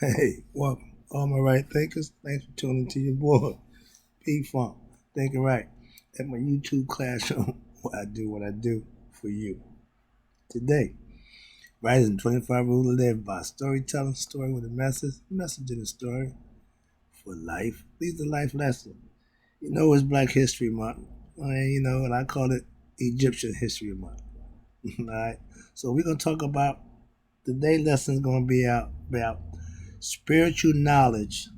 Hey, welcome. All my right thinkers, thanks for tuning to your boy, P Funk. Thinking right. At my YouTube classroom, where I do what I do for you. Today, writing 25 Rules to Live by storytelling, story with a message in the story for life. These are life lessons. You know it's Black History Month. And I call it Egyptian History Month. Alright. So we're gonna talk about today's lesson is gonna be about spiritual knowledge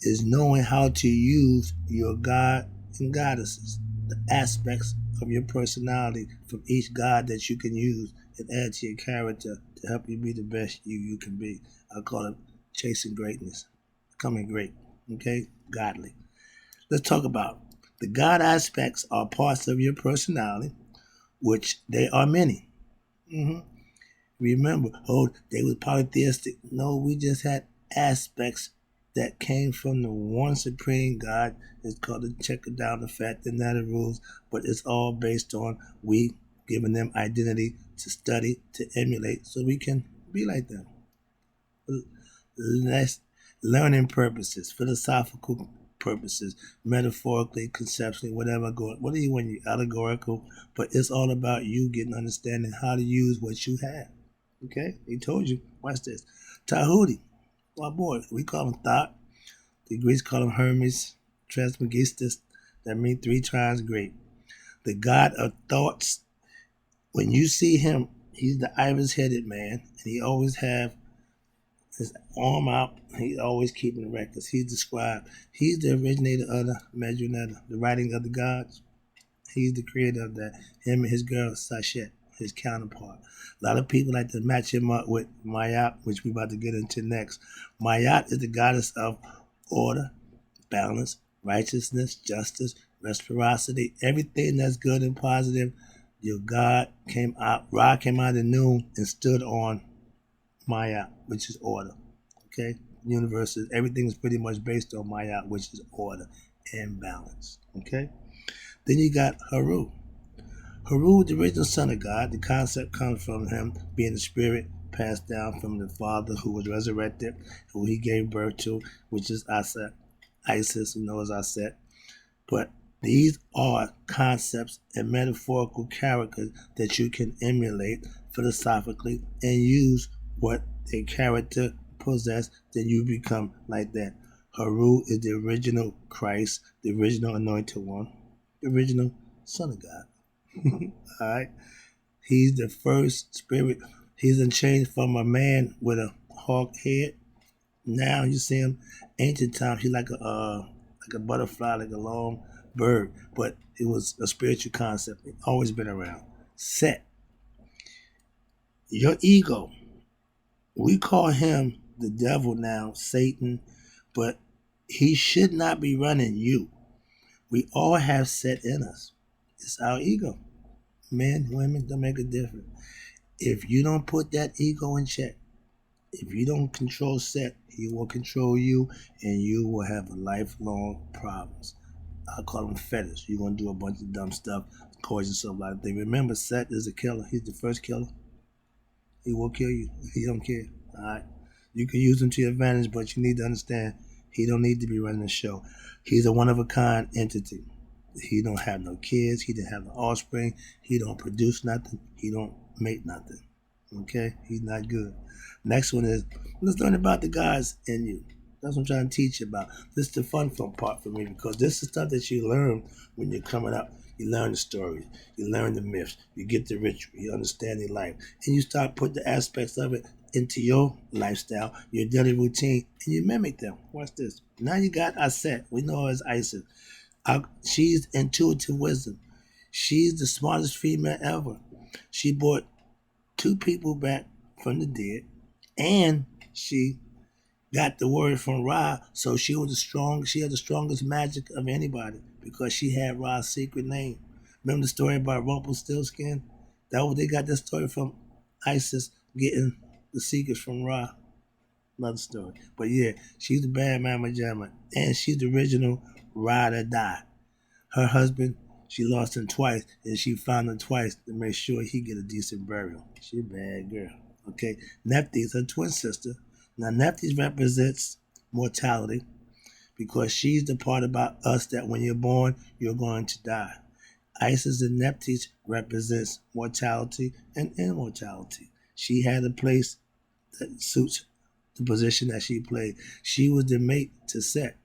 is knowing how to use your God and goddesses, the aspects of your personality from each God that you can use and add to your character to help you be the best you can be. I call it chasing greatness, becoming great, okay? Godly. Let's talk about the God aspects are parts of your personality, which they are many. hmm Remember, they were polytheistic. No, we just had aspects that came from the one supreme God. It's called the checker down effect and not the rules, but it's all based on we giving them identity to study, to emulate, so we can be like them. Less learning purposes, philosophical purposes, metaphorically, conceptually, whatever. What do you when you allegorical? But it's all about you getting understanding how to use what you have. Okay, he told you. Watch this. Tahuti, my boy. We call him Thought. The Greeks call him Hermes Trismegistus. That means three times great. The god of thoughts. When you see him, he's the ibis-headed man, and he always have his arm out. He's always keeping records. He's the scribe. He's the originator of the Medjugorje, the writing of the gods. He's the creator of that. Him and his girl Sachet, his counterpart. A lot of people like to match him up with Mayat, which we're about to get into next. Mayat is the goddess of order, balance, righteousness, justice, reciprocity, everything that's good and positive. Your God came out, Ra came out of noon and stood on Maya, which is order. Okay? Universe is everything is pretty much based on Maya, which is order and balance. Okay? Then you got Haru. Haru, the original son of God, the concept comes from him being the spirit passed down from the father who was resurrected, who he gave birth to, which is Aset, Isis, who knows Aset. But these are concepts and metaphorical characters that you can emulate philosophically and use what a character possess, then you become like that. Haru is the original Christ, the original anointed one, the original son of God. All right. He's the first spirit. He's in change from a man with a hawk head. Now you see him. Ancient times, he's like a butterfly, like a long bird. But it was a spiritual concept. It's always been around. Set. Your ego. We call him the devil now, Satan, but he should not be running you. We all have set in us. It's our ego. Men, women, don't make a difference. If you don't put that ego in check, if you don't control set, he will control you and you will have lifelong problems. I call them fetters. You're going to do a bunch of dumb stuff, cause yourself a lot of things. Remember, Set is a killer. He's the first killer. He will kill you. He don't care. All right. You can use him to your advantage, but you need to understand he don't need to be running the show. He's a one of a kind entity. He don't have no kids. He didn't have no offspring. He don't produce nothing. He don't make nothing. Okay, he's not good. Next one is let's learn about the guys in you. That's what I'm trying to teach you about. This is the fun part for me because this is stuff that you learn when you're coming up. You learn the stories, you learn the myths, you get the ritual, you understand your life, and you start putting the aspects of it into your lifestyle, your daily routine, and you mimic them. Watch this. Now you got Aset. We know her as Isis. She's intuitive wisdom. She's the smartest female ever. She brought two people back from the dead, and she got the word from Ra, so she was strong. She had the strongest magic of anybody because she had Ra's secret name. Remember the story about Rumpelstiltskin? That was they got that story from Isis getting the secrets from Ra. Another story, but yeah, she's the bad mama jamma, and she's the original Ra that died. Her husband, she lost him twice, and she found him twice to make sure he get a decent burial. She a bad girl. Okay, Nephthys, her twin sister. Now, Nephthys represents mortality because she's the part about us that when you're born, you're going to die. Isis and Nephthys represents mortality and immortality. She had a place that suits the position that she played. She was the mate to Set.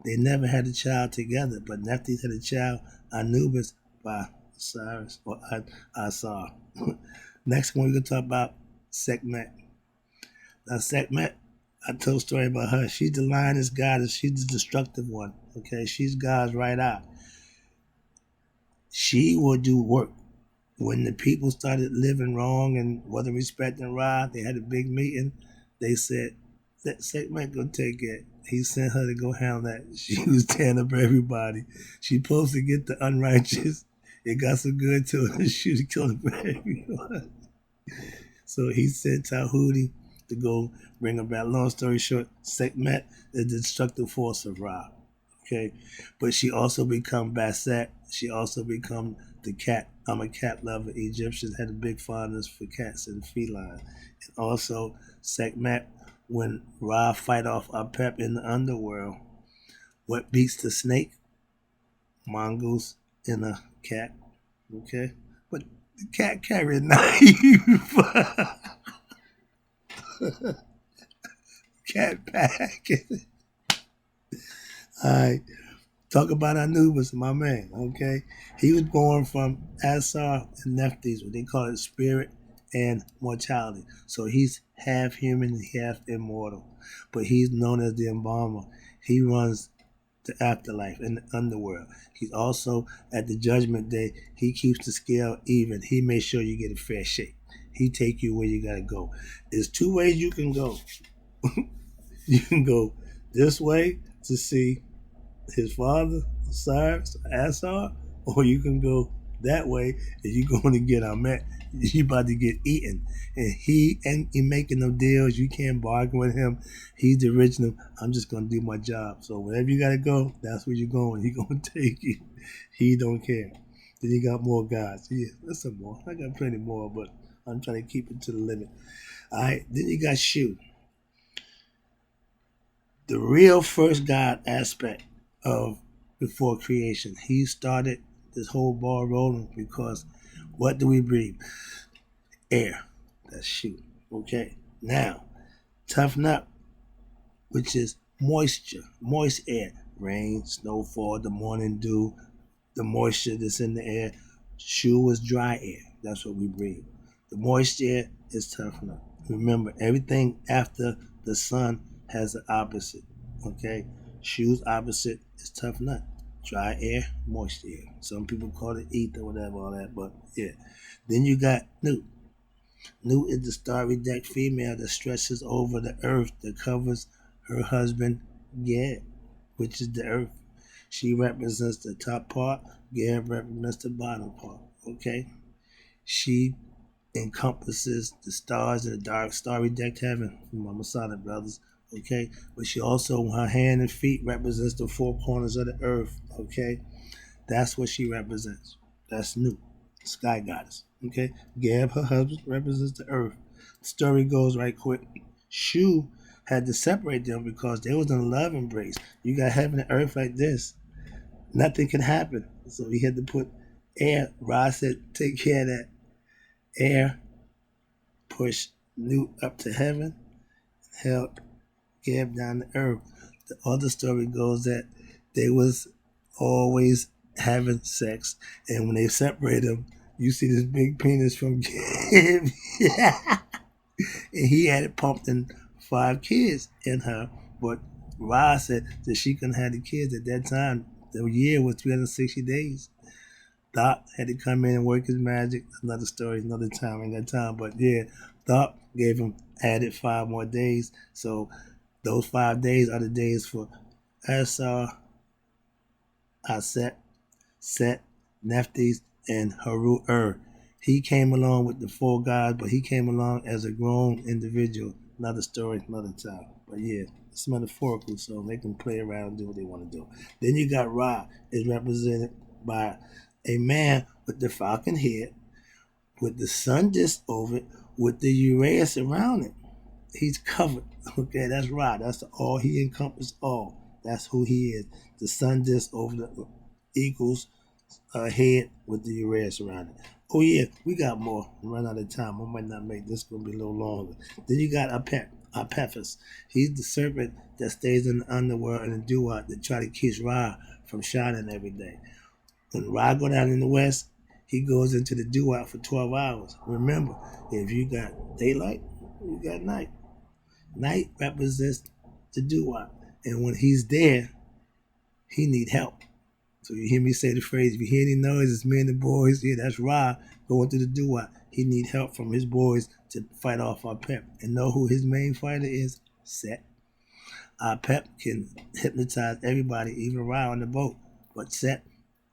They never had a child together, but Nephthys had a child, Anubis, by Osiris or Asar. Next one, we're going to talk about Sekhmet. Now, Sekhmet, I told a story about her. She's the lioness goddess. She's the destructive one. Okay, she's God's right eye. She will do work. When the people started living wrong and wasn't respecting Ra, they had a big meeting. They said, let Sekhmet go take it. He sent her to go handle that. She was tearing up everybody. She supposed to get the unrighteous. It got so good to her, she was killing everyone. So he sent Tahuti to go bring her back. Long story short, Sekhmet is the destructive force of Ra. Okay, but she also become Basset. She also become the cat. I'm a cat lover. Egyptians had a big fondness for cats and felines. And also Sekhmet, when Ra fight off Apep in the underworld, what beats the snake? Mongoose and a cat. Okay, but the cat carried a knife. Cat pack. All right. Talk about Anubis, my man, okay? He was born from Asar and Nephthys, what they call it spirit and mortality. So he's half human and half immortal. But he's known as the embalmer. He runs the afterlife in the underworld. He's also, at the judgment day, he keeps the scale even. He makes sure you get a fair shake. He take you where you got to go. There's two ways you can go. You can go this way to see his father, Osiris, Asar, or you can go that way and you're going to get Amet. You about to get eaten. And he ain't making no deals. You can't bargain with him. He's the original. I'm just going to do my job. So wherever you got to go, that's where you're going. He's going to take you. He don't care. Then you got more guys. Yeah, there's some more. I got plenty more, but I'm trying to keep it to the limit. All right. Then you got Shu. The real first God aspect of before creation. He started this whole ball rolling because what do we breathe? Air. That's Shu. Okay. Now, toughen up, which is moisture, moist air. Rain, snowfall, the morning dew, the moisture that's in the air. Shu is dry air. That's what we breathe. The moist air is toughen up. Remember, everything after the sun has the opposite. Okay? Shu's opposite is tough nut. Dry air, moist air. Some people call it ether, whatever, all that, but yeah. Then you got Nut. Nut is the starry decked female that stretches over the earth that covers her husband, Geb, which is the earth. She represents the top part, Geb represents the bottom part. Okay? She encompasses the stars in the dark, starry decked heaven from my Masada brothers. Okay, but she also, her hand and feet represents the four corners of the earth. Okay, that's what she represents. That's Nut, sky goddess. Okay, Geb, her husband, represents the earth. The story goes right quick. Shu had to separate them because they was in a love embrace. You got heaven and earth like this, nothing can happen. So he had to put air. Ra said, take care of that air, push Nut up to heaven, help Geb down to earth. The other story goes that they was always having sex, and when they separate them, you see this big penis from Geb. And he had it pumped in 5 kids in her, but Ra said that she couldn't have the kids at that time. The year was 360 days. Thought had to come in and work his magic. Another story, another time, ain't got time. But yeah, Thought gave him added 5 more days. So those 5 days are the days for Asar, Aset, Set, Nephthys, and Haru. He came along with the 4 gods, but he came along as a grown individual. Another story, another time. But yeah, it's metaphorical, so they can play around and do what they want to do. Then you got Ra, is represented by a man with the falcon head, with the sun disk over it, with the Uraeus around it. He's covered. Okay, that's right. That's the all. He encompasses all. That's who he is. The sun disk over the equals head with the Uranus around it. Oh yeah, we got more. Run out of time. I might not make this gonna be a little longer. Then you got Apophis. He's the serpent that stays in the underworld and the duat that try to keep Ra from shining every day. When Ra go down in the west, he goes into the duat for 12 hours. Remember, if you got daylight, you got night. Night represents the duat, and when he's there, he need help. So you hear me say the phrase, if you hear any noise, it's me and the boys. Yeah, that's Ra going through the doo-wop. He need help from his boys to fight off our Pep. And know who his main fighter is? Set. Our Pep can hypnotize everybody, even Ra on the boat. But Set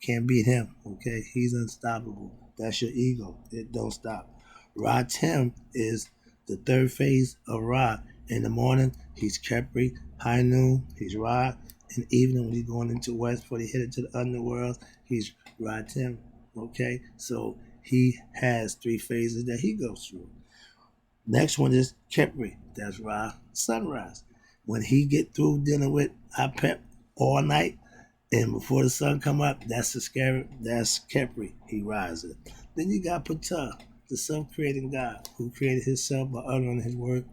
can't beat him, okay? He's unstoppable. That's your ego. It don't stop. Ra Tim is the third phase of Ra. In the morning, he's Kepri. High noon, he's Ra. In the evening, when he's going into West, before he headed to the underworld, he's Ra Tim. Okay? So he has three phases that he goes through. Next one is Kepri. That's Ra Sunrise. When he get through dealing with Apep all night, and before the sun come up, that's the scary. That's Kepri. He rises. Then you got Ptah, the self-creating God, who created himself by uttering his word,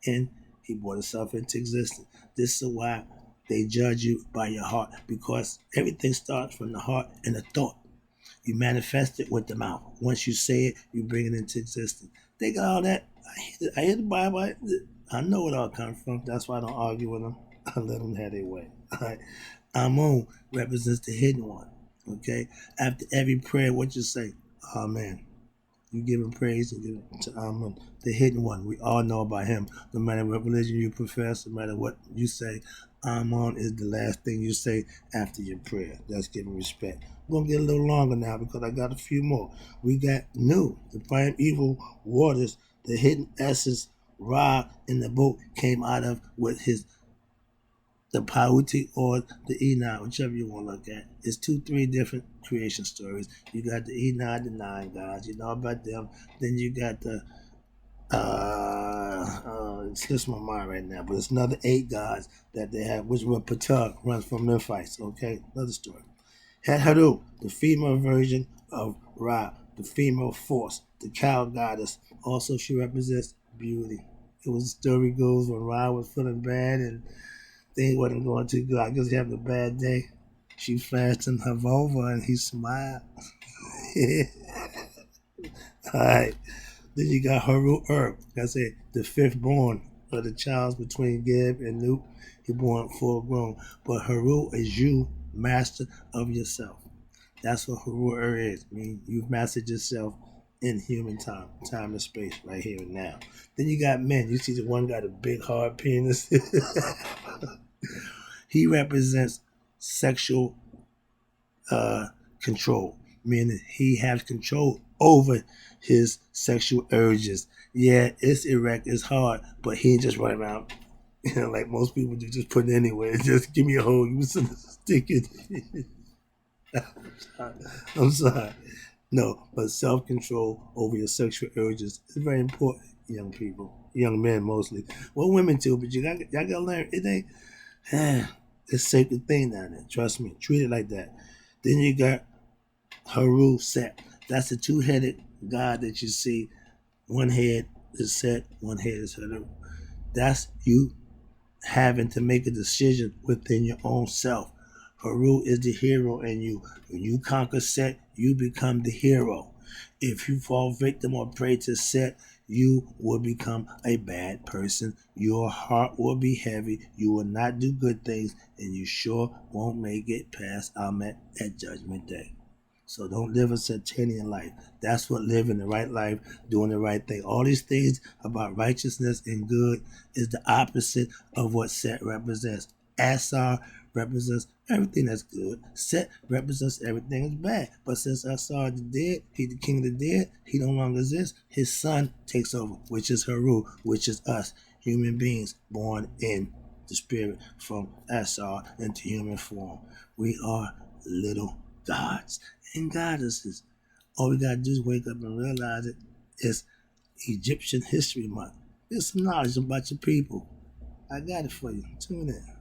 and he brought himself into existence. This is why they judge you by your heart, because everything starts from the heart and the thought. You manifest it with the mouth. Once you say it, you bring it into existence. They got all that. I hear the Bible. I know where it all comes from. That's why I don't argue with them. I let them have their way. All right. Amun represents the hidden one. Okay. After every prayer, what you say? Amen. You give him praise and give it to Amun, the hidden one. We all know about him. No matter what religion you profess, no matter what you say, Amun is the last thing you say after your prayer. That's giving respect. We're going to get a little longer now because I got a few more. We got Nu, the primeval waters, the hidden essence Ra in the boat came out of with the Pauti or the Enoch, whichever you want to look at. It's 2-3 different creation stories. You got the Enoch, the 9 gods, you know about them. Then you got the it slips my mind right now, but it's another 8 gods that they have, which were Ptah runs from Memphis. Okay, another story. Haru, the female version of Ra, the female force, the cow goddess. Also, she represents beauty. It was the story goes when Ra was feeling bad and things wasn't going too good. I guess he having a bad day. She flashed him her vulva and he smiled. All right. Then you got Haru Erb. I said the fifth born of the child between Geb and Nuke. He born full grown. But Haru is you, master of yourself. That's what Haru Erb is. I mean, you've mastered yourself in human time and space, right here and now. Then you got men. You see the one got a big hard penis. He represents sexual control, meaning he has control over his sexual urges. Yeah, it's erect, it's hard, but he ain't just run around, like most people do, just put it anywhere. Just give me a hole, give me some stick it. I'm sorry. No, but self-control over your sexual urges is very important, young people, young men mostly. Well, women too, but y'all gotta learn. It ain't. It's a sacred thing down there. Trust me. Treat it like that. Then you got Haru Set. That's the two-headed god that you see. One head is Set, one head is Haru. That's you having to make a decision within your own self. Haru is the hero in you. When you conquer Set, you become the hero. If you fall victim or prey to Set, you will become a bad person. Your heart will be heavy. You will not do good things, and you sure won't make it past Amen at Judgment Day. So don't live a Satanian life. That's what living the right life, doing the right thing. All these things about righteousness and good is the opposite of what Set represents. Asar represents everything that's good. Set represents everything that's bad. But since Asar is dead, he's the king of the dead, he no longer exists. His son takes over, which is Haru, which is us, human beings born in the spirit from Asar into human form. We are little gods and goddesses. All we gotta do is wake up and realize it. It's Egyptian History Month. Get some knowledge about your people. I got it for you. Tune in.